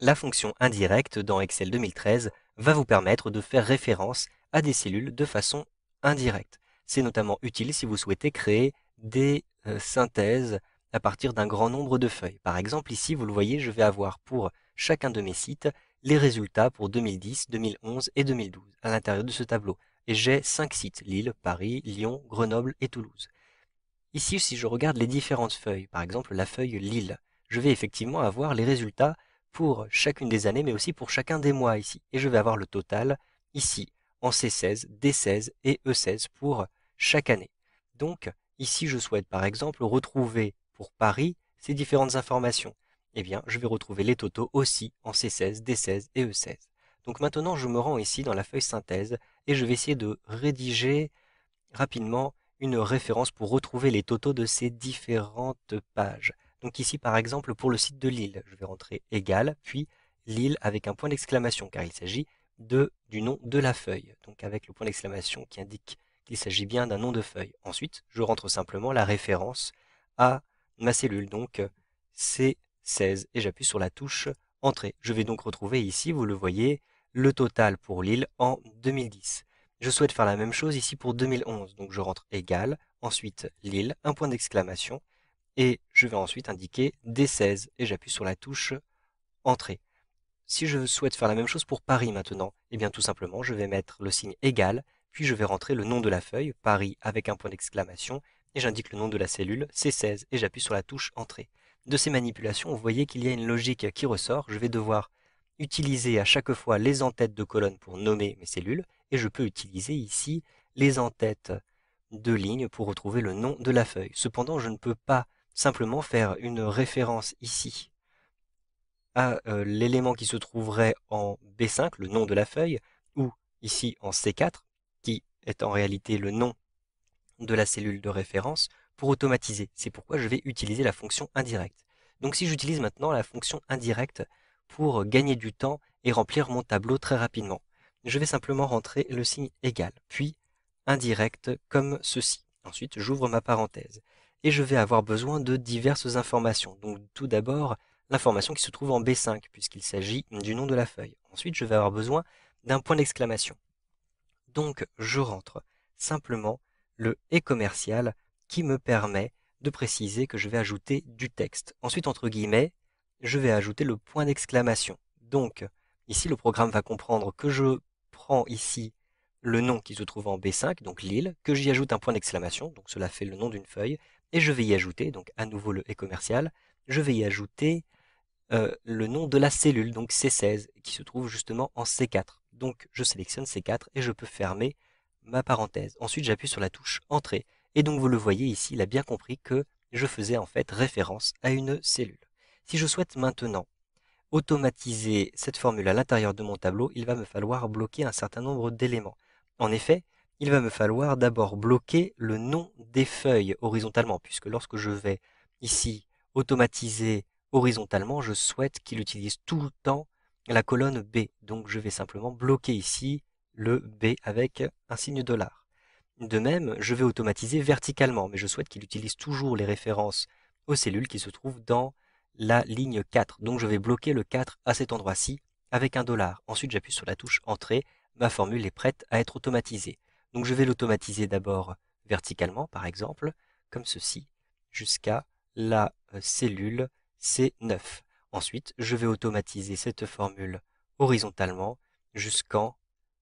La fonction indirecte dans Excel 2013 va vous permettre de faire référence à des cellules de façon indirecte. C'est notamment utile si vous souhaitez créer des synthèses à partir d'un grand nombre de feuilles. Par exemple, ici, vous le voyez, je vais avoir pour chacun de mes sites les résultats pour 2010, 2011 et 2012 à l'intérieur de ce tableau. Et j'ai 5 sites, Lille, Paris, Lyon, Grenoble et Toulouse. Ici, si je regarde les différentes feuilles, par exemple la feuille Lille, je vais effectivement avoir les résultats pour chacune des années, mais aussi pour chacun des mois ici. Et je vais avoir le total ici, en C16, D16 et E16 pour chaque année. Donc, ici, je souhaite par exemple retrouver pour Paris ces différentes informations. Eh bien, je vais retrouver les totaux aussi en C16, D16 et E16. Donc maintenant, je me rends ici dans la feuille synthèse et je vais essayer de rédiger rapidement une référence pour retrouver les totaux de ces différentes pages. Donc ici, par exemple, pour le site de Lille, je vais rentrer égal, puis Lille avec un point d'exclamation, car il s'agit du nom de la feuille. Donc avec le point d'exclamation qui indique qu'il s'agit bien d'un nom de feuille. Ensuite, je rentre simplement la référence à ma cellule, donc C16, et j'appuie sur la touche Entrée. Je vais donc retrouver ici, vous le voyez, le total pour Lille en 2010. Je souhaite faire la même chose ici pour 2011, donc je rentre égal, ensuite Lille, un point d'exclamation, et je vais ensuite indiquer D16, et j'appuie sur la touche Entrée. Si je souhaite faire la même chose pour Paris maintenant, eh bien tout simplement, je vais mettre le signe égal, puis je vais rentrer le nom de la feuille, Paris avec un point d'exclamation, et j'indique le nom de la cellule, C16, et j'appuie sur la touche Entrée. De ces manipulations, vous voyez qu'il y a une logique qui ressort, je vais devoir utiliser à chaque fois les en-têtes de colonne pour nommer mes cellules, et je peux utiliser ici les en-têtes de ligne pour retrouver le nom de la feuille. Cependant, je ne peux pas simplement faire une référence ici à l'élément qui se trouverait en B5, le nom de la feuille, ou ici en C4, qui est en réalité le nom de la cellule de référence, pour automatiser. C'est pourquoi je vais utiliser la fonction indirecte. Donc si j'utilise maintenant la fonction indirecte pour gagner du temps et remplir mon tableau très rapidement, je vais simplement rentrer le signe égal, puis indirect comme ceci. Ensuite, j'ouvre ma parenthèse et je vais avoir besoin de diverses informations. Donc tout d'abord, l'information qui se trouve en B5 puisqu'il s'agit du nom de la feuille. Ensuite, je vais avoir besoin d'un point d'exclamation. Donc je rentre simplement le et commercial qui me permet de préciser que je vais ajouter du texte. Ensuite, entre guillemets, je vais ajouter le point d'exclamation. Donc ici, le programme va comprendre que je prends ici le nom qui se trouve en B5, donc Lille, que j'y ajoute un point d'exclamation, donc cela fait le nom d'une feuille, et je vais y ajouter, donc à nouveau le et commercial, je vais y ajouter le nom de la cellule, donc C16, qui se trouve justement en C4. Donc je sélectionne C4 et je peux fermer ma parenthèse. Ensuite j'appuie sur la touche Entrée. Et donc vous le voyez ici, il a bien compris que je faisais en fait référence à une cellule. Si je souhaite maintenant automatiser cette formule à l'intérieur de mon tableau, il va me falloir bloquer un certain nombre d'éléments. En effet, il va me falloir d'abord bloquer le nom des feuilles horizontalement, puisque lorsque je vais ici automatiser horizontalement, je souhaite qu'il utilise tout le temps la colonne B. Donc je vais simplement bloquer ici le B avec un signe $. De même, je vais automatiser verticalement, mais je souhaite qu'il utilise toujours les références aux cellules qui se trouvent dans la ligne 4. Donc je vais bloquer le 4 à cet endroit-ci avec un $. Ensuite, j'appuie sur la touche Entrée. Ma formule est prête à être automatisée. Donc je vais l'automatiser d'abord verticalement, par exemple, comme ceci, jusqu'à la cellule C9. Ensuite, je vais automatiser cette formule horizontalement jusqu'en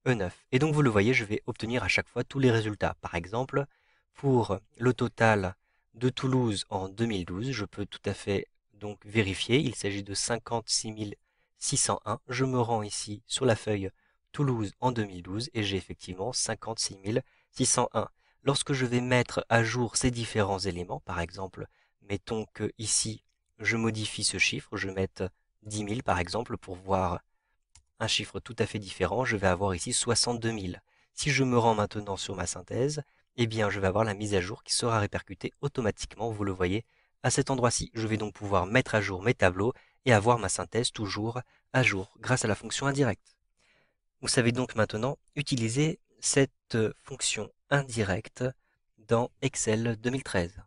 E9. Et donc vous le voyez, je vais obtenir à chaque fois tous les résultats. Par exemple, pour le total de Toulouse en 2012, je peux tout à fait donc vérifier. Il s'agit de 56 601. Je me rends ici sur la feuille Toulouse en 2012 et j'ai effectivement 56 601. Lorsque je vais mettre à jour ces différents éléments, par exemple, mettons que ici, je modifie ce chiffre, je mette 10 000 par exemple pour voir un chiffre tout à fait différent, je vais avoir ici 62 000. Si je me rends maintenant sur ma synthèse, eh bien je vais avoir la mise à jour qui sera répercutée automatiquement, vous le voyez, à cet endroit-ci. Je vais donc pouvoir mettre à jour mes tableaux et avoir ma synthèse toujours à jour grâce à la fonction indirecte. Vous savez donc maintenant utiliser cette fonction indirecte dans Excel 2013.